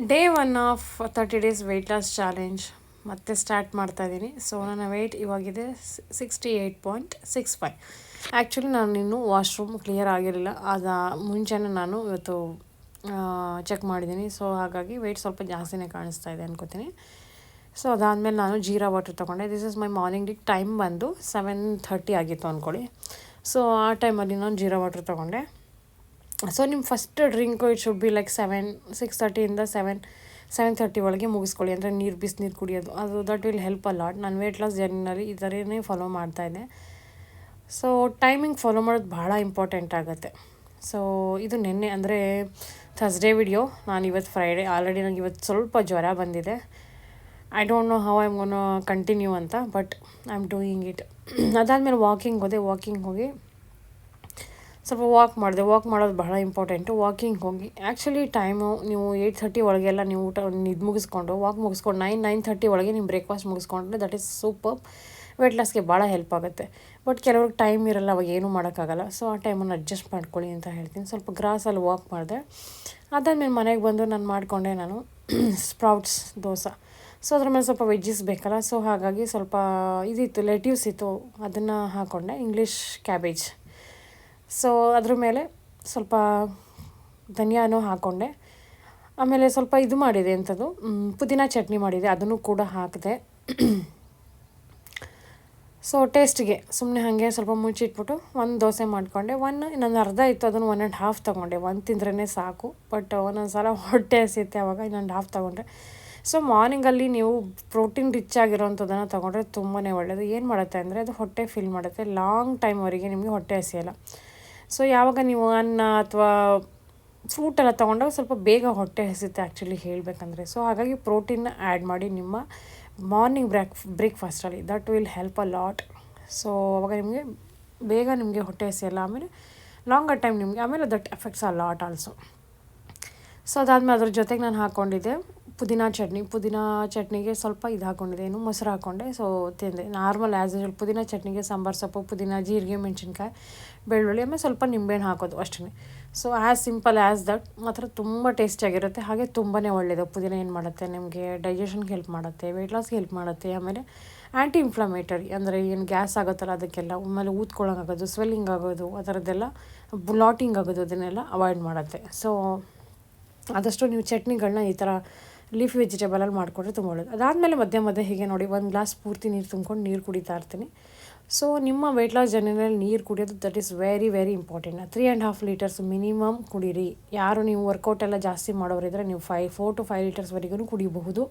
Day 1 of 30 days wait loss challenge ಮತ್ತೆ start ಮಾಡ್ತಾ ಇದ್ದೀನಿ. ಸೊ ನನ್ನ ವೆಯ್ಟ್ ಇವಾಗಿದೆ 68.65. ಆ್ಯಕ್ಚುಲಿ ನಾನು ಇನ್ನೂ ವಾಶ್ರೂಮ್ ಕ್ಲಿಯರ್ ಆಗಿರಲಿಲ್ಲ, ಅದು ಮುಂಚೆನೇ ನಾನು ಇವತ್ತು ಚೆಕ್ ಮಾಡಿದ್ದೀನಿ. ಸೊ ಹಾಗಾಗಿ ವೆಯ್ಟ್ ಸ್ವಲ್ಪ ಜಾಸ್ತಿನೇ ಕಾಣಿಸ್ತಾ ಇದೆ ಅನ್ಕೋತೀನಿ. ಸೊ ಅದಾದಮೇಲೆ ನಾನು ಜೀರಾ ವಾಟರ್ ತೊಗೊಂಡೆ. This is my morning time ಬಂದು 7:30 ಆಗಿತ್ತು ಅಂದ್ಕೊಳ್ಳಿ. ಸೊ ಆ ಟೈಮಲ್ಲಿ ನಾನು ಜೀರಾ ವಾಟರ್ ತೊಗೊಂಡೆ. ಸೊ ನಿಮ್ಮ first drink it should be like 6:30 7:30 ಒಳಗೆ ಮುಗಿಸ್ಕೊಳ್ಳಿ. ಅಂದರೆ ಬಿಸಿನೀರು ಕುಡಿಯೋದು, ಅದು that will help a lot. ನಾನು ವೆಯ್ಟ್ ಲಾಸ್ ಜರ್ನಿನಲ್ಲಿ ಈ ಥರನೇ ಫಾಲೋ ಮಾಡ್ತಾಯಿದ್ದೆ. ಸೊ ಟೈಮಿಂಗ್ ಫಾಲೋ ಮಾಡೋದು ಭಾಳ ಇಂಪಾರ್ಟೆಂಟ್ ಆಗುತ್ತೆ. ಸೊ ಇದು ನಿನ್ನೆ ಅಂದರೆ ಥರ್ಸ್ಡೇ ವಿಡಿಯೋ. ನಾನು ಇವತ್ತು ಫ್ರೈಡೇ, ಆಲ್ರೆಡಿ ನನಗೆ ಇವತ್ತು ಸ್ವಲ್ಪ ಜ್ವರ ಬಂದಿದೆ. I don't know how I'm gonna continue ಅಂತ, but I am doing it. ಅದಾದಮೇಲೆ ವಾಕಿಂಗ್ ಹೋಗಿ ಸ್ವಲ್ಪ ವಾಕ್ ಮಾಡೋದು ಬಹಳ ಇಂಪಾರ್ಟೆಂಟು. ವಾಕಿಂಗ್ ಹೋಗಿ ಆ್ಯಕ್ಚುಲಿ ಟೈಮು ನೀವು 8:30 ಒಳಗೆಲ್ಲ ನೀವು ಊಟ ಇದು ಮುಗಿಸ್ಕೊಂಡು ವಾಕ್ ಮುಗಿಸ್ಕೊಂಡು 9:30 ಒಳಗೆ ನೀವು ಬ್ರೇಕ್ಫಾಸ್ಟ್ ಮುಗಿಸ್ಕೊಂಡ್ರೆ ದಟ್ ಈಸ್ ಸೂಪರ್. ವೆಯ್ಟ್ ಲಾಸ್ಗೆ ಭಾಳ ಹೆಲ್ಪ್ ಆಗುತ್ತೆ. ಬಟ್ ಕೆಲವ್ರಿಗೆ ಟೈಮ್ ಇರಲ್ಲ, ಅವಾಗ ಏನೂ ಮಾಡೋಕ್ಕಾಗಲ್ಲ. ಸೊ ಆ ಟೈಮನ್ನು ಅಡ್ಜಸ್ಟ್ ಮಾಡ್ಕೊಳ್ಳಿ ಅಂತ ಹೇಳ್ತೀನಿ. ಸ್ವಲ್ಪ ಗ್ರಾಸಲ್ಲಿ ವಾಕ್ ಮಾಡಿದೆ. ಅದಾದಮೇಲೆ ಮನೆಗೆ ಬಂದು ನಾನು ಮಾಡಿಕೊಂಡೆ ಸ್ಪ್ರೌಟ್ಸ್ ದೋಸೆ. ಸೊ ಅದ್ರ ಮೇಲೆ ಸ್ವಲ್ಪ ವೆಜ್ಜಸ್ ಬೇಕಲ್ಲ, ಸೊ ಹಾಗಾಗಿ ಸ್ವಲ್ಪ ಇದಿತ್ತು, ಲೆಟ್ಯೂಸ್ ಇತ್ತು, ಅದನ್ನು ಹಾಕ್ಕೊಂಡೆ, ಇಂಗ್ಲೀಷ್ ಕ್ಯಾಬೇಜ್. ಸೊ ಅದ್ರ ಮೇಲೆ ಸ್ವಲ್ಪ ಧನಿಯಾನೂ ಹಾಕ್ಕೊಂಡೆ. ಆಮೇಲೆ ಸ್ವಲ್ಪ ಇದು ಮಾಡಿದೆ ಎಂಥದ್ದು ಪುದೀನ ಚಟ್ನಿ ಮಾಡಿದೆ, ಅದನ್ನು ಕೂಡ ಹಾಕಿದೆ. ಸೊ ಟೇಸ್ಟಿಗೆ ಸುಮ್ಮನೆ ಹಾಗೆ ಸ್ವಲ್ಪ ಮುಚ್ಚಿಟ್ಬಿಟ್ಟು ಒಂದು ದೋಸೆ ಮಾಡಿಕೊಂಡೆ. ಇನ್ನೊಂದು ಅರ್ಧ ಇತ್ತು, ಅದನ್ನು 1.5 ತೊಗೊಂಡೆ. ಒಂದು ತಿಂದ್ರೇ ಸಾಕು, ಬಟ್ ಒಂದೊಂದು ಸಲ ಹೊಟ್ಟೆ ಹಸಿಯುತ್ತೆ, ಆವಾಗ ಇನ್ನೊಂದು ಹಾಫ್ ತೊಗೊಂಡ್ರೆ. ಸೊ ಮಾರ್ನಿಂಗಲ್ಲಿ ನೀವು ಪ್ರೋಟೀನ್ ರಿಚ್ ಆಗಿರೋವಂಥದ್ದನ್ನು ತೊಗೊಂಡ್ರೆ ತುಂಬಾ ಒಳ್ಳೆಯದು. ಏನು ಮಾಡುತ್ತೆ ಅಂದರೆ ಅದು ಹೊಟ್ಟೆ ಫಿಲ್ ಮಾಡುತ್ತೆ, ಲಾಂಗ್ ಟೈಮ್ವರೆಗೆ ನಿಮಗೆ ಹೊಟ್ಟೆ ಹಸಿಯಲ್ಲ. ಸೊ ಯಾವಾಗ ನೀವು ಅನ್ನ ಅಥವಾ ಫ್ರೂಟೆಲ್ಲ ತೊಗೊಂಡಾಗ ಸ್ವಲ್ಪ ಬೇಗ ಹೊಟ್ಟೆ ಹಸಿಯುತ್ತೆ ಆ್ಯಕ್ಚುಲಿ ಹೇಳಬೇಕಂದ್ರೆ. ಸೊ ಹಾಗಾಗಿ ಪ್ರೋಟೀನ್ನ ಆ್ಯಡ್ ಮಾಡಿ ನಿಮ್ಮ ಮಾರ್ನಿಂಗ್ ಬ್ರೇಕ್ಫಾಸ್ಟಲ್ಲಿ, that will help a lot. So ಅವಾಗ ನಿಮಗೆ ಹೊಟ್ಟೆ ಹಸಿಯಲ್ಲ, ಆಮೇಲೆ ಲಾಂಗರ್ ಟೈಮ್ ನಿಮಗೆ, ಆಮೇಲೆ that effects a lot also. So ಅದಾದಮೇಲೆ ಅದ್ರ ಜೊತೆಗೆ ನಾನು ಹಾಕ್ಕೊಂಡಿದ್ದೆ ಪುದೀನ ಚಟ್ನಿಗೆ ಸ್ವಲ್ಪ ಇದು ಹಾಕ್ಕೊಂಡಿದ್ದೆ, ಮೊಸರು ಹಾಕ್ಕೊಂಡೆ. ಸೊ ತಿಂದೆ ನಾರ್ಮಲ್ ಆ್ಯಸ್ ಯೂಶುವಲ್. ಪುದೀನ ಚಟ್ನಿಗೆ ಸಾಂಬಾರು ಸೊಪ್ಪು, ಪುದೀನ, ಜೀರಿಗೆ, ಮೆಣಸಿನ್ಕಾಯಿ, ಬೆಳ್ಳುಳ್ಳಿ, ಆಮೇಲೆ ಸ್ವಲ್ಪ ನಿಂಬೆಹಣ್ಣು ಹಾಕೋದು ಅಷ್ಟೇ. So as simple as that, ಮಾತ್ರ ತುಂಬ ಟೇಸ್ಟಿಯಾಗಿರುತ್ತೆ. ಹಾಗೆ ತುಂಬಾ ಒಳ್ಳೆಯದು. ಪುದೀನ ಏನು ಮಾಡುತ್ತೆ, ನಿಮಗೆ ಡೈಜೆಷನ್ಗೆ ಹೆಲ್ಪ್ ಮಾಡುತ್ತೆ, ವೆಯ್ಟ್ ಲಾಸ್ಗೆ ಹೆಲ್ಪ್ ಮಾಡುತ್ತೆ, ಆಮೇಲೆ ಆ್ಯಂಟಿ ಇನ್ಫ್ಲಮೇಟರಿ, ಅಂದರೆ ಏನು ಗ್ಯಾಸ್ ಆಗುತ್ತಲ್ಲ ಅದಕ್ಕೆಲ್ಲ, ಆಮೇಲೆ ಊದ್ಕೊಳ್ಳೋಂಗಾಗೋದು, ಸ್ವೆಲ್ಲಿಂಗ್ ಆಗೋದು, ಆ ಥರದ್ದೆಲ್ಲ ಬ್ಲಾಟಿಂಗ್ ಆಗೋದು, ಅದನ್ನೆಲ್ಲ ಅವಾಯ್ಡ್ ಮಾಡುತ್ತೆ. ಸೊ ಆದಷ್ಟು ನೀವು ಚಟ್ನಿಗಳನ್ನ ಈ ಥರ ಲೀಫ್ ವೆಜಿಟೇಬಲಲ್ಲಿ ಮಾಡಿಕೊಂಡ್ರೆ ತುಂಬ ಒಳ್ಳೆಯದು. ಅದಾದಮೇಲೆ ಮಧ್ಯೆ ಹೀಗೆ ನೋಡಿ 1 ಗ್ಲಾಸ್ ಪೂರ್ತಿ ನೀರು ತುಂಬ್ಕೊಂಡು ನೀರು ಕುಡಿತಾ ಇರ್ತೀನಿ. ಸೊ ನಿಮ್ಮ ವೆಯ್ಟ್ ಲಾಸ್ ಜರ್ನಿನಲ್ಲಿ ನೀರು ಕುಡಿಯೋದು that is very very important. 3.5 litres minimum ಕುಡೀರಿ. ಯಾರು ನೀವು ವರ್ಕೌಟ್ ಎಲ್ಲ ಜಾಸ್ತಿ ಮಾಡೋರಿದ್ರೆ ನೀವು 4 to 5 ಲೀಟರ್ಸ್ವರೆಗೂ ಕುಡಿಬಹುದು.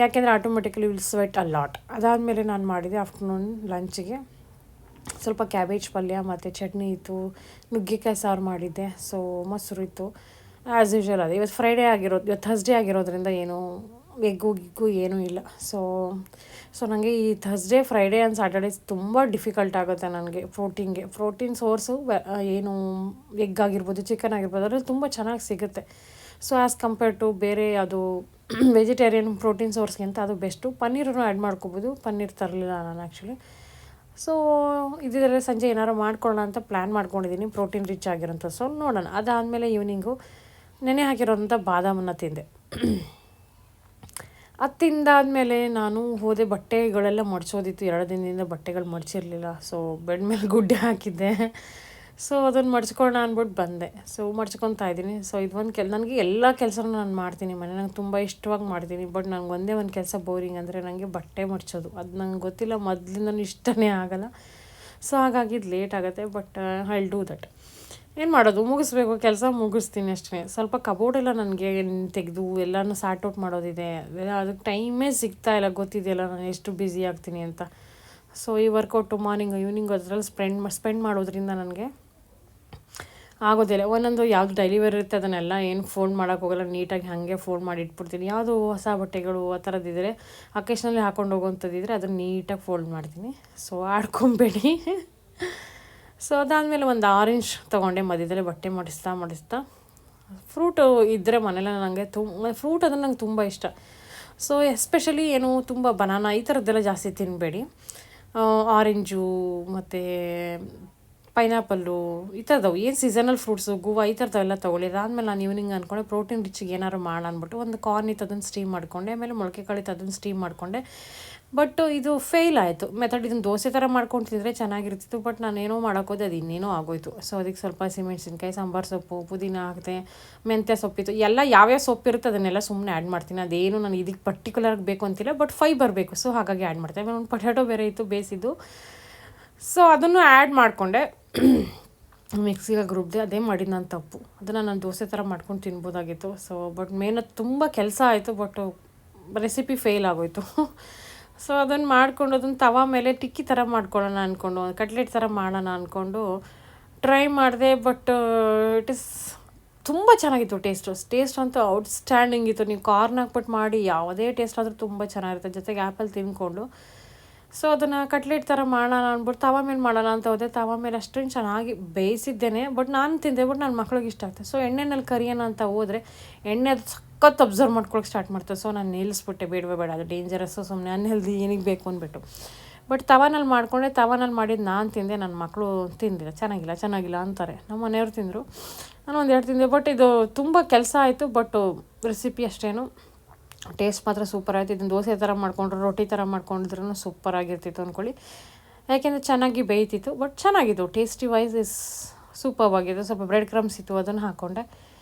ಯಾಕೆಂದರೆ automatically will sweat a lot. ಅದಾದಮೇಲೆ ನಾನು ಮಾಡಿದೆ ಆಫ್ಟರ್ನೂನ್ ಲಂಚಿಗೆ ಸ್ವಲ್ಪ ಕ್ಯಾಬೇಜ್ ಪಲ್ಯ ಮತ್ತು ಚಟ್ನಿ ಇತ್ತು, ನುಗ್ಗೆಕಾಯಿ ಸಾರು ಮಾಡಿದ್ದೆ. ಸೊ ಮೊಸರು ಇತ್ತು ಆ್ಯಸ್ ಯೂಶುವಲ್. ಅದೇ ಇವತ್ತು ಇವತ್ತು ಥರ್ಸ್ಡೇ ಆಗಿರೋದ್ರಿಂದ ಏನು ಗಿಗ್ಗು ಏನೂ ಇಲ್ಲ. ಸೊ ನನಗೆ ಈ ಥರ್ಸ್ಡೇ, ಫ್ರೈಡೇ ಆ್ಯಂಡ್ ಸ್ಯಾಟರ್ಡೇಸ್ ತುಂಬ ಡಿಫಿಕಲ್ಟ್ ಆಗುತ್ತೆ ನನಗೆ ಪ್ರೋಟೀನ್ ಸೋರ್ಸು. ಏನು ಎಗ್ ಆಗಿರ್ಬೋದು, ಚಿಕನ್ ಆಗಿರ್ಬೋದು, ಅದರಲ್ಲಿ ತುಂಬ ಚೆನ್ನಾಗಿ ಸಿಗುತ್ತೆ. ಸೊ ಆ್ಯಸ್ ಕಂಪೇರ್ಡ್ ಟು ಬೇರೆ ಅದು ವೆಜಿಟೇರಿಯನ್ ಪ್ರೋಟೀನ್ ಸೋರ್ಸ್ಗಿಂತ ಅದು ಬೆಸ್ಟು. ಪನ್ನೀರನ್ನು ಆ್ಯಡ್ ಮಾಡ್ಕೋಬೋದು. ಪನ್ನೀರ್ ತರಲಿಲ್ಲ ನಾನು ಆ್ಯಕ್ಚುಲಿ. ಸೊ ಇದಿದ್ರೆ ಸಂಜೆ ಏನಾರು ಮಾಡ್ಕೊಳ್ಳೋಣ ಅಂತ ಪ್ಲ್ಯಾನ್ ಮಾಡ್ಕೊಂಡಿದ್ದೀನಿ, ಪ್ರೋಟೀನ್ ರಿಚ್ ಆಗಿರೋಂಥ. ಸೊ ನೋಡೋಣ. ಅದಾದಮೇಲೆ ಈವ್ನಿಂಗು ನೆನೆ ಹಾಕಿರೋಂಥ ಬಾದಾಮನ್ನು ತಿಂದೆ. ಅದು ತಿಂದಾದಮೇಲೆ ನಾನು ಹೋದೆ, ಬಟ್ಟೆಗಳೆಲ್ಲ ಮಡ್ಚೋದಿತ್ತು. 2 ದಿನದಿಂದ ಬಟ್ಟೆಗಳು ಮಡ್ಚಿರಲಿಲ್ಲ. ಸೊ ಬೆಡ್ ಮೇಲೆ ಗುಡ್ಡೆ ಹಾಕಿದ್ದೆ. ಸೊ ಅದನ್ನು ಮಡ್ಚ್ಕೊಳ್ಳೋಣ ಅಂದ್ಬಿಟ್ಟು ಬಂದೆ. ಸೊ ಮಡ್ಚ್ಕೊತಾ ಇದ್ದೀನಿ. ಸೊ ಇದು ನನಗೆ ಎಲ್ಲ ಕೆಲಸನೂ ನಾನು ಮಾಡ್ತೀನಿ ಮನೆ, ನಂಗೆ ತುಂಬ ಇಷ್ಟವಾಗಿ ಮಾಡ್ತೀನಿ. ಬಟ್ ನನಗೆ ಒಂದು ಕೆಲಸ ಬೋರಿಂಗ್ ಅಂದರೆ ನನಗೆ ಬಟ್ಟೆ ಮಡ್ಚೋದು. ಅದು ನಂಗೆ ಗೊತ್ತಿಲ್ಲ, ಮೊದಲಿಂದನೂ ಇಷ್ಟನೇ ಆಗೋಲ್ಲ. ಸೊ ಹಾಗಾಗಿ ಇದು ಲೇಟ್ ಆಗುತ್ತೆ, but I will do that. ಏನು ಮಾಡೋದು, ಮುಗಿಸ್ಬೇಕು, ಕೆಲಸ ಮುಗಿಸ್ತೀನಿ ಅಷ್ಟೇ. ಸ್ವಲ್ಪ ಕಬೋರ್ಡೆಲ್ಲ ನನಗೆ ತೆಗೆದು ಎಲ್ಲನೂ ಸಾರ್ಟ್ ಔಟ್ ಮಾಡೋದಿದೆ. ಅದಕ್ಕೆ ಟೈಮೇ ಸಿಗ್ತಾ ಇಲ್ಲ, ಗೊತ್ತಿದೆಯಲ್ಲ ನಾನು ಎಷ್ಟು ಬ್ಯುಸಿ ಆಗ್ತೀನಿ ಅಂತ. ಸೊ ಈ ವರ್ಕೌಟು ಮಾರ್ನಿಂಗು ಈವ್ನಿಂಗು ಅದರಲ್ಲಿ ಸ್ಪೆಂಡ್ ಮಾಡೋದ್ರಿಂದ ನನಗೆ ಆಗೋದಿಲ್ಲ. ಒಂದೊಂದು ಯಾವುದು ಡೈಲಿ ವೇರ್ ಇರುತ್ತೆ ಅದನ್ನೆಲ್ಲ ಏನು ಫೋಲ್ಡ್ ಮಾಡೋಕ್ಕೆ ಹೋಗೋಲ್ಲ, ನೀಟಾಗಿ ಹಾಗೆ ಫೋಲ್ಡ್ ಮಾಡಿ ಇಟ್ಬಿಡ್ತೀನಿ. ಯಾವುದು ಹೊಸ ಬಟ್ಟೆಗಳು ಆ ಥರದ್ದಿದ್ರೆ, ಅಕೇಶ್ನಲ್ಲಿ ಹಾಕೊಂಡು ಹೋಗೋವಂಥದ್ದಿದ್ರೆ ಅದನ್ನು ನೀಟಾಗಿ ಫೋಲ್ಡ್ ಮಾಡ್ತೀನಿ. ಸೊ ಆಡ್ಕೊಬೇಡಿ. ಸೊ ಅದಾದಮೇಲೆ ಒಂದು ಆರೆಂಜ್ ತೊಗೊಂಡೆ. ಮಧ್ಯದಲ್ಲಿ ಬಟ್ಟೆ ಮಾಡಿಸ್ತಾ ಫ್ರೂಟು ಇದ್ದರೆ ಮನೇಲಿ ನನಗೆ ಫ್ರೂಟ್ ಅಂದರೆ ನಂಗೆ ತುಂಬ ಇಷ್ಟ. ಸೊ ಎಸ್ಪೆಷಲಿ ಏನು ತುಂಬ ಬನಾನಾ ಈ ಥರದ್ದೆಲ್ಲ ಜಾಸ್ತಿ ತಿನ್ನಬೇಡಿ. ಆರೆಂಜು ಮತ್ತು ಪೈನಾಪಲ್ಲು ಈ ಥರದವು ಏನು ಸೀಸನಲ್ ಫ್ರೂಟ್ಸು ಗೋವಾ ಈ ಥರದವೆಲ್ಲ ತೊಗೊಳ್ಳಿ. ಅದಾದಮೇಲೆ ನಾನು ಈವ್ನಿಂಗ್ ಅಂದ್ಕೊಂಡೆ ಪ್ರೋಟೀನ್ ರಿಚ್ಗೆ ಏನಾದ್ರು ಮಾಡೋಣ ಅಂದ್ಬಿಟ್ಟು ಒಂದು ಕಾರ್ನ್ ಇತ್ತು ಅದನ್ನು ಸ್ಟೀಮ್ ಮಾಡಿಕೊಂಡೆ, ಆಮೇಲೆ ಮೊಳಕೆ ಕಾಳು ಇತ್ತು ಅದನ್ನು ಸ್ಟೀಮ್ ಮಾಡಿಕೊಂಡೆ. ಬಟ್ ಇದು ಫೇಲ್ ಆಯಿತು ಮೆಥಡ್. ಇದನ್ನು ದೋಸೆ ಥರ ಮಾಡ್ಕೊಂಡು ತಿಂದರೆ ಚೆನ್ನಾಗಿರ್ತಿತ್ತು, ಬಟ್ ನಾನೇನೋ ಮಾಡೋಕ್ಕೋದೆ ಅದು ಇನ್ನೇನೋ ಆಗೋಯ್ತು. ಸೊ ಅದಕ್ಕೆ ಸ್ವಲ್ಪ ಸಿಮೆಣ್ಸಿನ್ಕಾಯಿ, ಸಾಂಬಾರು ಸೊಪ್ಪು, ಪುದೀನ ಹಾಕಿದೆ, ಮೆಂತ್ಯ ಸೊಪ್ಪಿತ್ತು, ಎಲ್ಲ ಯಾವ್ಯಾವ ಸೊಪ್ಪಿರುತ್ತೆ ಅದನ್ನೆಲ್ಲ ಸುಮ್ಮನೆ ಆ್ಯಡ್ ಮಾಡ್ತೀನಿ. ಅದೇನು ನಾನು ಇದಕ್ಕೆ ಪರ್ಟಿಕ್ಯುಲರ್ಗೆ ಬೇಕು ಅಂತಿಲ್ಲ, ಬಟ್ ಫೈಬರ್ ಬೇಕು, ಸೊ ಹಾಗಾಗಿ ಆ್ಯಡ್ ಮಾಡ್ತೀನಿ. ಆಮೇಲೆ ಒಂದು ಪೊಟ್ಯಾಟೊ ಬೇರೆ ಇತ್ತು ಬೇಯಿಸಿದ್ದು, ಸೊ ಅದನ್ನು ಆ್ಯಡ್ ಮಾಡಿಕೊಂಡೆ. ಮಿಕ್ಸಿಗೆ ರುಬ್ಬಿದೆ, ಅದೇ ಮಾಡಿದ್ದು ನಾನು ತಪ್ಪು. ಅದನ್ನು ನಾನು ದೋಸೆ ಥರ ಮಾಡ್ಕೊಂಡು ತಿನ್ಬೋದಾಗಿತ್ತು. ಸೊ ಬಟ್ ಮೇನತ್ತು ತುಂಬ ಕೆಲಸ ಆಯಿತು, ಬಟ್ ರೆಸಿಪಿ ಫೇಲ್ ಆಗೋಯ್ತು. ಸೊ ಅದನ್ನು ಮಾಡ್ಕೊಂಡು ಅದನ್ನು ತವಾ ಮೇಲೆ ಟಿಕ್ಕಿ ಥರ ಮಾಡ್ಕೊಳ್ಳೋಣ ಅಂದ್ಕೊಂಡು, ಕಟ್ಲೆಟ್ ಥರ ಮಾಡೋಣ ಅಂದ್ಕೊಂಡು ಟ್ರೈ ಮಾಡಿದೆ. ಬಟ್ ಇಟ್ ಇಸ್ ತುಂಬ ಚೆನ್ನಾಗಿತ್ತು ಟೇಸ್ಟ್ ಅಂತೂ ಔಟ್ಸ್ಟ್ಯಾಂಡಿಂಗ್ ಇತ್ತು. ನೀವು ಕಾರ್ನ್ ಹಾಕ್ಬಿಟ್ಟು ಮಾಡಿ ಯಾವುದೇ ಟೇಸ್ಟ್ ಆದರೂ ತುಂಬ ಚೆನ್ನಾಗಿರುತ್ತೆ, ಜೊತೆಗೆ ಆ್ಯಪಲ್ ತಿಂದ್ಕೊಂಡು. ಸೊ ಅದನ್ನು ಕಟ್ಲೆಟ್ ಥರ ಮಾಡೋಣ ಅಂದ್ಬಿಟ್ಟು ತವಾ ಮೇಲೆ ಮಾಡೋಣ ಅಂತ ಹೋದೆ. ತವಾ ಮೇಲೆ ಅಷ್ಟೊಂದು ಚೆನ್ನಾಗಿ ಬೇಯಿಸಿದ್ದೇನೆ, ಬಟ್ ನಾನು ತಿಂದೆ, ಬಟ್ ನನ್ನ ಮಕ್ಳಿಗೆ ಇಷ್ಟ ಆಗ್ತದೆ. ಸೊ ಎಣ್ಣೆನಲ್ಲಿ ಕರಿಯೋಣ ಅಂತ ಹೋದರೆ ಎಣ್ಣೆ ಅದು ಸಖತ್ ಅಬ್ಸರ್ವ್ ಮಾಡ್ಕೊಳಕ್ಕೆ ಸ್ಟಾರ್ಟ್ ಮಾಡ್ತದೆ. ಸೊ ನಾನು ನಿಲ್ಲಿಸ್ಬಿಟ್ಟೆ, ಬೇಡ ಅದು ಡೇಂಜರಸ್ಸು, ಸುಮ್ಮನೆ ಅನ್ಹೆಲ್ದಿ, ಏನಿಗೆ ಬೇಕು ಅಂದ್ಬಿಟ್ಟು. ಬಟ್ ತವಾನಲ್ಲಿ ಮಾಡಿಕೊಂಡೆ. ತವಾನಲ್ಲಿ ಮಾಡಿದ್ದು ನಾನು ತಿಂದೆ, ನನ್ನ ಮಕ್ಕಳು ತಿಂದಿಲ್ಲ, ಚೆನ್ನಾಗಿಲ್ಲ ಅಂತಾರೆ. ನಮ್ಮ ಮನೆಯವ್ರು ತಿಂದರು, ನಾನು ಒಂದೆರಡು ತಿಂದೆ. ಬಟ್ ಇದು ತುಂಬ ಕೆಲಸ ಆಯಿತು, ಬಟ್ ರೆಸಿಪಿ ಅಷ್ಟೇನು ಟೇಸ್ಟ್ ಮಾತ್ರ ಸೂಪರ್ ಆಯಿತು. ಇದನ್ನು ದೋಸೆ ಥರ ಮಾಡ್ಕೊಂಡ್ರು, ರೊಟ್ಟಿ ಥರ ಮಾಡ್ಕೊಂಡಿದ್ರು ಸೂಪರಾಗಿರ್ತಿತ್ತು ಅಂದ್ಕೊಳ್ಳಿ. ಯಾಕೆಂದರೆ ಚೆನ್ನಾಗಿ ಬೇಯ್ತಿತ್ತು, ಬಟ್ ಚೆನ್ನಾಗಿತ್ತು. ಟೇಸ್ಟಿ ವೈಸ್ ಇಸ್ ಸೂಪರ್ ಆಗಿತ್ತು. ಸ್ವಲ್ಪ ಬ್ರೆಡ್ ಕ್ರಮ್ಸ್ ಇತ್ತು, ಅದನ್ನು ಹಾಕ್ಕೊಂಡೆ.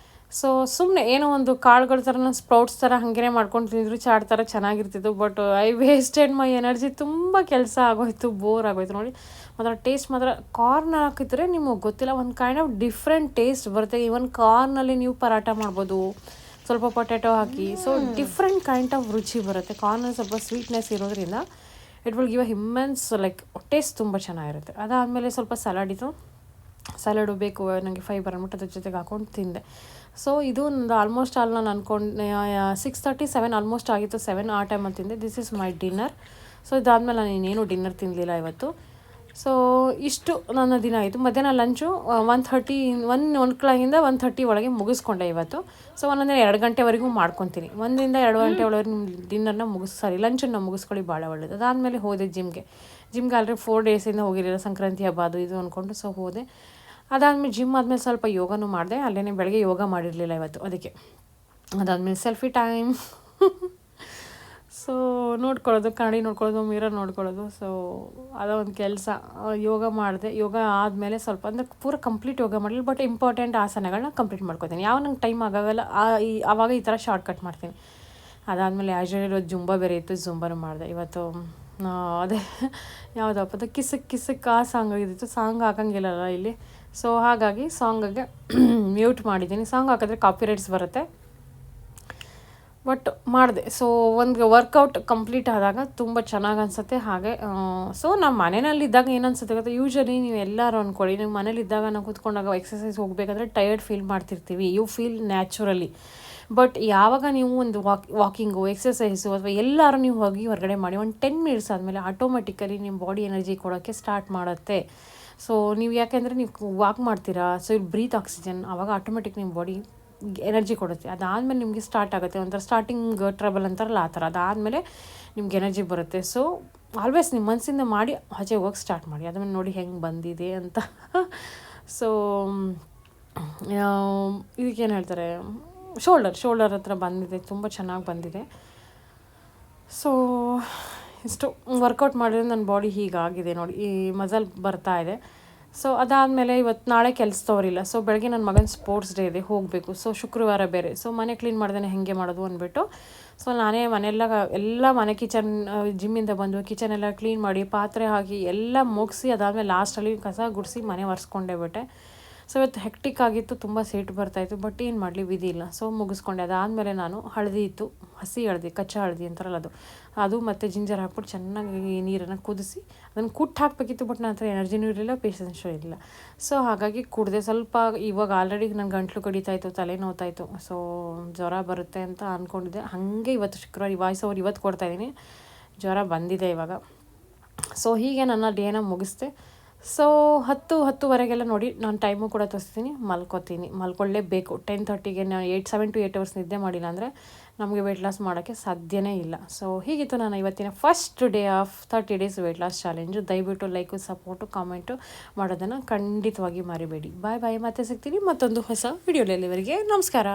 ಸೊ ಸುಮ್ಮನೆ ಏನೋ ಒಂದು ಕಾಳುಗಳ ಥರ ಸ್ಪ್ರೌಟ್ಸ್ ಥರ ಹಾಗೇ ಮಾಡ್ಕೊಂಡು ತಿಂದ್ರು, ಚಾಟ್ ಥರ ಚೆನ್ನಾಗಿರ್ತಿತ್ತು. But I wasted my energy. ತುಂಬ ಕೆಲಸ ಆಗೋಯ್ತು, ಬೋರ್ ಆಗೋಯ್ತು ನೋಡಿ. ಮಾತ್ರ ಟೇಸ್ಟ್ ಮಾತ್ರ ಕಾರ್ನ್ ಹಾಕಿದ್ರೆ ನಿಮಗೆ ಗೊತ್ತಿಲ್ಲ, ಒಂದು ಕೈಂಡ್ ಆಫ್ ಡಿಫ್ರೆಂಟ್ ಟೇಸ್ಟ್ ಬರುತ್ತೆ. ಈವನ್ ಕಾರ್ನಲ್ಲಿ ನೀವು ಪರಾಟ ಮಾಡ್ಬೋದು, ಸ್ವಲ್ಪ ಪೊಟ್ಯಾಟೊ ಹಾಕಿ. ಸೊ ಡಿಫ್ರೆಂಟ್ ಕೈಂಡ್ ಆಫ್ ರುಚಿ ಬರುತ್ತೆ. ಕಾರ್ನಲ್ಲಿ ಸ್ವಲ್ಪ ಸ್ವೀಟ್ನೆಸ್ ಇರೋದ್ರಿಂದ it will give a immense like taste ತುಂಬ ಚೆನ್ನಾಗಿರುತ್ತೆ. ಅದಾದಮೇಲೆ ಸ್ವಲ್ಪ ಸಲಾಡು ಬೇಕು ನನಗೆ ಫೈಬರ್ ಅಂದ್ಬಿಟ್ಟು ಅದ್ರ ಜೊತೆಗೆ ಹಾಕ್ಕೊಂಡು ತಿಂದೆ. ಸೊ ಇದು ನಂದು ಆಲ್ಮೋಸ್ಟ್ ಆಲ್ ನಾನು ಅಂದ್ಕೊಂಡು 6:30 7 ಆಲ್ಮೋಸ್ಟ್ ಆಗಿತ್ತು, 7 ಆ ಟೈಮಲ್ಲಿ ತಿಂದೆ. This is my dinner. So ಇದಾದಮೇಲೆ ನಾನು ಇನ್ನೇನು ಡಿನ್ನರ್ ತಿನ್ನಲಿಲ್ಲ ಇವತ್ತು. ಸೊ ಇಷ್ಟು ನನ್ನ ದಿನ ಆಯಿತು. ಮಧ್ಯಾಹ್ನ ಲಂಚು 1:30 ಒಳಗೆ ಮುಗಿಸ್ಕೊಂಡೆ ಇವತ್ತು. ಸೊ ಒಂದೊಂದಿನ 2 ಗಂಟೆವರೆಗೂ ಮಾಡ್ಕೊತೀನಿ. 1 2 ಗಂಟೆ ಒಳಗೆ ನಿಮ್ಮ ಡಿನ್ನರ್ನ ಲಂಚನ್ನು ಮುಗಿಸ್ಕೊಳ್ಳಿ, ಭಾಳ ಒಳ್ಳೆಯದು. ಅದಾದಮೇಲೆ ಹೋದೆ ಜಿಮ್ಗೆ ಆಲ್ರೆಡಿ 4 ಡೇಸಿಂದ ಹೋಗಿರಲಿಲ್ಲ, ಸಂಕ್ರಾಂತಿ ಹಬ್ಬ ಅದು ಇದು ಅಂದ್ಕೊಂಡು. ಸೊ ಹೋದೆ. ಅದಾದಮೇಲೆ ಜಿಮ್ ಆದಮೇಲೆ ಸ್ವಲ್ಪ ಯೋಗನೂ ಮಾಡಿದೆ. ಅಲ್ಲೇ ಬೆಳಗ್ಗೆ ಯೋಗ ಮಾಡಿರಲಿಲ್ಲ ಇವತ್ತು, ಅದಕ್ಕೆ. ಅದಾದಮೇಲೆ ಸೆಲ್ಫಿ ಟೈಮ್. ಸೊ ನೋಡ್ಕೊಳ್ಳೋದು, ಕನ್ನಡಿ ನೋಡ್ಕೊಳ್ಳೋದು, ಮಿರರ್ ನೋಡ್ಕೊಳ್ಳೋದು. ಸೊ ಅದೊಂದು ಕೆಲಸ. ಯೋಗ ಮಾಡಿದೆ. ಯೋಗ ಆದಮೇಲೆ ಸ್ವಲ್ಪ ಅಂದರೆ ಪೂರ ಕಂಪ್ಲೀಟ್ ಯೋಗ ಮಾಡಲಿಲ್ಲ, ಬಟ್ ಇಂಪಾರ್ಟೆಂಟ್ ಆಸನಗಳನ್ನ ಕಂಪ್ಲೀಟ್ ಮಾಡ್ಕೊತೀನಿ. ಯಾವ ನಂಗೆ ಟೈಮ್ ಆಗೋಲ್ಲ ಆವಾಗ ಈ ಥರ ಶಾರ್ಟ್ಕಟ್ ಮಾಡ್ತೀನಿ. ಅದಾದಮೇಲೆ ಇವತ್ತು ಜುಂಬಾ ಬೇರೆ ಇತ್ತು, ಜುಂಬಾನು ಮಾಡಿದೆ ಇವತ್ತು. ಅದೇ ಯಾವುದಪ್ಪ ಅದು ಕಿಸಕ್ ಆ ಸಾಂಗ್ ಆಗಿತ್ತು. ಸಾಂಗ್ ಹಾಕಂಗಿಲ್ಲಲ್ಲ ಇಲ್ಲಿ, ಸೊ ಹಾಗಾಗಿ ಸಾಂಗಿಗೆ ಮ್ಯೂಟ್ ಮಾಡಿದ್ದೀನಿ. ಸಾಂಗ್ ಹಾಕಿದ್ರೆ ಕಾಪಿರೈಟ್ಸ್ ಬರುತ್ತೆ, ಬಟ್ ಮಾಡಿದೆ. ಸೊ ಒಂದು ವರ್ಕೌಟ್ ಕಂಪ್ಲೀಟ್ ಆದಾಗ ತುಂಬ ಚೆನ್ನಾಗಿ ಅನಿಸುತ್ತೆ. ಹಾಗೆ ಸೊ ನಮ್ಮ ಮನೆಯಲ್ಲಿದ್ದಾಗ ಏನು ಅನ್ಸುತ್ತೆ ಗೊತ್ತಾ, ಯೂಶ್ವಲಿ ನೀವು ಎಲ್ಲರೂ ಅಂದ್ಕೊಳ್ಳಿ, ನೀವು ಮನೇಲಿದ್ದಾಗ ನಾವು ಕೂತ್ಕೊಂಡಾಗ ಎಕ್ಸಸೈಸ್ ಹೋಗಬೇಕಾದ್ರೆ ಟಯರ್ಡ್ ಫೀಲ್ ಮಾಡ್ತಿರ್ತೀವಿ, ಯು ಫೀಲ್ ನ್ಯಾಚುರಲಿ. ಬಟ್ ಯಾವಾಗ ನೀವು ಒಂದು ವಾಕಿಂಗು, ಎಕ್ಸಸೈಸು ಅಥವಾ ಎಲ್ಲರೂ ನೀವು ಹೋಗಿ ಹೊರಗಡೆ ಮಾಡಿ ಒಂದು 10 ಮಿನಿಟ್ಸ್ ಆದಮೇಲೆ ಆಟೋಮೆಟಿಕಲಿ ನಿಮ್ಮ ಬಾಡಿ ಎನರ್ಜಿ ಕೊಡೋಕ್ಕೆ ಸ್ಟಾರ್ಟ್ ಮಾಡುತ್ತೆ. ಸೊ ನೀವು ಯಾಕೆಂದರೆ ನೀವು ವಾಕ್ ಮಾಡ್ತೀರಾ, ಸೊ ಇಲ್ಲಿ ಬ್ರೀತ್ ಆಕ್ಸಿಜನ್, ಆವಾಗ ಆಟೋಮೆಟಿಕ್ ನಿಮ್ಮ ಬಾಡಿ ಎನರ್ಜಿ ಕೊಡುತ್ತೆ. ಅದಾದಮೇಲೆ ನಿಮಗೆ ಸ್ಟಾರ್ಟ್ ಆಗುತ್ತೆ, ಒಂಥರ ಸ್ಟಾರ್ಟಿಂಗ್ ಟ್ರಬಲ್ ಅಂತಾರಲ್ಲ ಆ ಥರ. ಅದಾದಮೇಲೆ ನಿಮ್ಗೆ ಎನರ್ಜಿ ಬರುತ್ತೆ. ಸೊ ಆಲ್ವೇಸ್ ನಿಮ್ಮ ಮನಸ್ಸಿಂದ ಮಾಡಿ ಆಚೆ ಹೋಗೋಕೆ ಸ್ಟಾರ್ಟ್ ಮಾಡಿ, ಅದನ್ನು ನೋಡಿ ಹೆಂಗೆ ಬಂದಿದೆ ಅಂತ. ಸೊ ಇದಕ್ಕೇನು ಹೇಳ್ತಾರೆ, ಶೋಲ್ಡರ್ ಹತ್ರ ಬಂದಿದೆ, ತುಂಬ ಚೆನ್ನಾಗಿ ಬಂದಿದೆ. ಸೊ ಇಷ್ಟು ವರ್ಕೌಟ್ ಮಾಡಿದ್ರೆ ನನ್ನ ಬಾಡಿ ಹೀಗಾಗಿದೆ ನೋಡಿ, ಈ ಮಜಲ್ ಬರ್ತಾ ಇದೆ. ಸೊ ಅದಾದಮೇಲೆ ನಾಳೆ ಕೆಲಸದವರಿಲ್ಲ. ಸೊ ಬೆಳಗ್ಗೆ ನನ್ನ ಮಗನ ಸ್ಪೋರ್ಟ್ಸ್ ಡೇ ಇದೆ, ಹೋಗಬೇಕು. ಸೊ ಶುಕ್ರವಾರ ಬೇರೆ. ಸೊ ಮನೆ ಕ್ಲೀನ್ ಮಾಡ್ದೇ ಹೆಂಗೆ ಮಾಡೋದು ಅಂದ್ಬಿಟ್ಟು ಸೊ ನಾನೇ ಎಲ್ಲ ಮನೆ ಕಿಚನ್, ಜಿಮ್ಮಿಂದ ಬಂದು ಕಿಚನ್ ಎಲ್ಲ ಕ್ಲೀನ್ ಮಾಡಿ, ಪಾತ್ರೆ ಹಾಕಿ ಎಲ್ಲ ಮುಗಿಸಿ, ಅದಾದಮೇಲೆ ಲಾಸ್ಟಲ್ಲಿ ಕಸ ಗುಡಿಸಿ ಮನೆ ಒರೆಸ್ಕೊಂಡೇ ಬಿಟ್ಟೆ. ಸೊ ಇವತ್ತು ಹೆಕ್ಟಿಕ್ ಆಗಿತ್ತು, ತುಂಬ ಸೇಟು ಬರ್ತಾಯಿತ್ತು, ಬಟ್ ಏನು ಮಾಡಲಿ, ವಿಧಿ ಇಲ್ಲ. ಸೊ ಮುಗಿಸ್ಕೊಂಡೆ. ಅದಾದಮೇಲೆ ನಾನು ಹಳದಿ ಇತ್ತು, ಹಸಿ ಹಳದಿ, ಕಚ್ಚಾ ಹಳದಿ ಅಂತಾರಲ್ಲ ಅದು ಮತ್ತು ಜಿಂಜರ್ ಹಾಕ್ಬಿಟ್ಟು ಚೆನ್ನಾಗಿ ನೀರನ್ನು ಕುದಿಸಿ ಅದನ್ನು ಕುಟ್ಟು ಹಾಕಬೇಕಿತ್ತು, ಬಟ್ ನನ್ನ ಹತ್ರ ಎನರ್ಜಿನೂ ಇರಲಿಲ್ಲ, ಪೇಷನ್ಸು ಇರಲಿಲ್ಲ. ಸೊ ಹಾಗಾಗಿ ಕುಡಿದೆ. ಸ್ವಲ್ಪ ಇವಾಗ ಆಲ್ರೆಡಿ ನನ್ನ ಗಂಟ್ಲು ಕಡಿತಾಯಿತ್ತು, ತಲೆ ನೋವ್ತಾಯಿತ್ತು. ಸೊ ಜ್ವರ ಬರುತ್ತೆ ಅಂತ ಅಂದ್ಕೊಂಡಿದ್ದೆ. ಹಾಗೆ ಇವತ್ತು ಶುಕ್ರವಾರ ವಾಯ್ಸ್ ಓವರ್ ಇವತ್ತು ಕೊಡ್ತಾಯಿದ್ದೀನಿ, ಜ್ವರ ಬಂದಿದೆ ಇವಾಗ. ಸೊ ಹೀಗೆ ನನ್ನ ಡೇನ ಮುಗಿಸ್ದೆ. ಸೊ 10-10:30 ನೋಡಿ ನಾನು ಟೈಮು ಕೂಡ ತೋರಿಸ್ತೀನಿ, ಮಲ್ಕೊಳ್ಳೇಬೇಕು. 10:30ಗೆ ನಾವು 7 to 8 ಅವರ್ಸ್ ನಿದ್ದೆ ಮಾಡಿಲ್ಲ ಅಂದರೆ ನಮಗೆ ವೆಯ್ಟ್ ಲಾಸ್ ಮಾಡೋಕ್ಕೆ ಸಾಧ್ಯನೇ ಇಲ್ಲ. ಸೊ ಹೀಗಿತ್ತು ನಾನು ಇವತ್ತಿನ first day of 30 days weight loss challenge. ದಯವಿಟ್ಟು ಲೈಕು, ಸಪೋರ್ಟು, ಕಾಮೆಂಟು ಮಾಡೋದನ್ನು ಖಂಡಿತವಾಗಿ ಮರಿಬೇಡಿ. ಬಾಯ್ ಬಾಯ್, ಮತ್ತೆ ಸಿಗ್ತೀನಿ ಮತ್ತೊಂದು ಹೊಸ ವಿಡಿಯೋಲಿ. ಅಲ್ಲಿವರೆಗೆ ನಮಸ್ಕಾರ.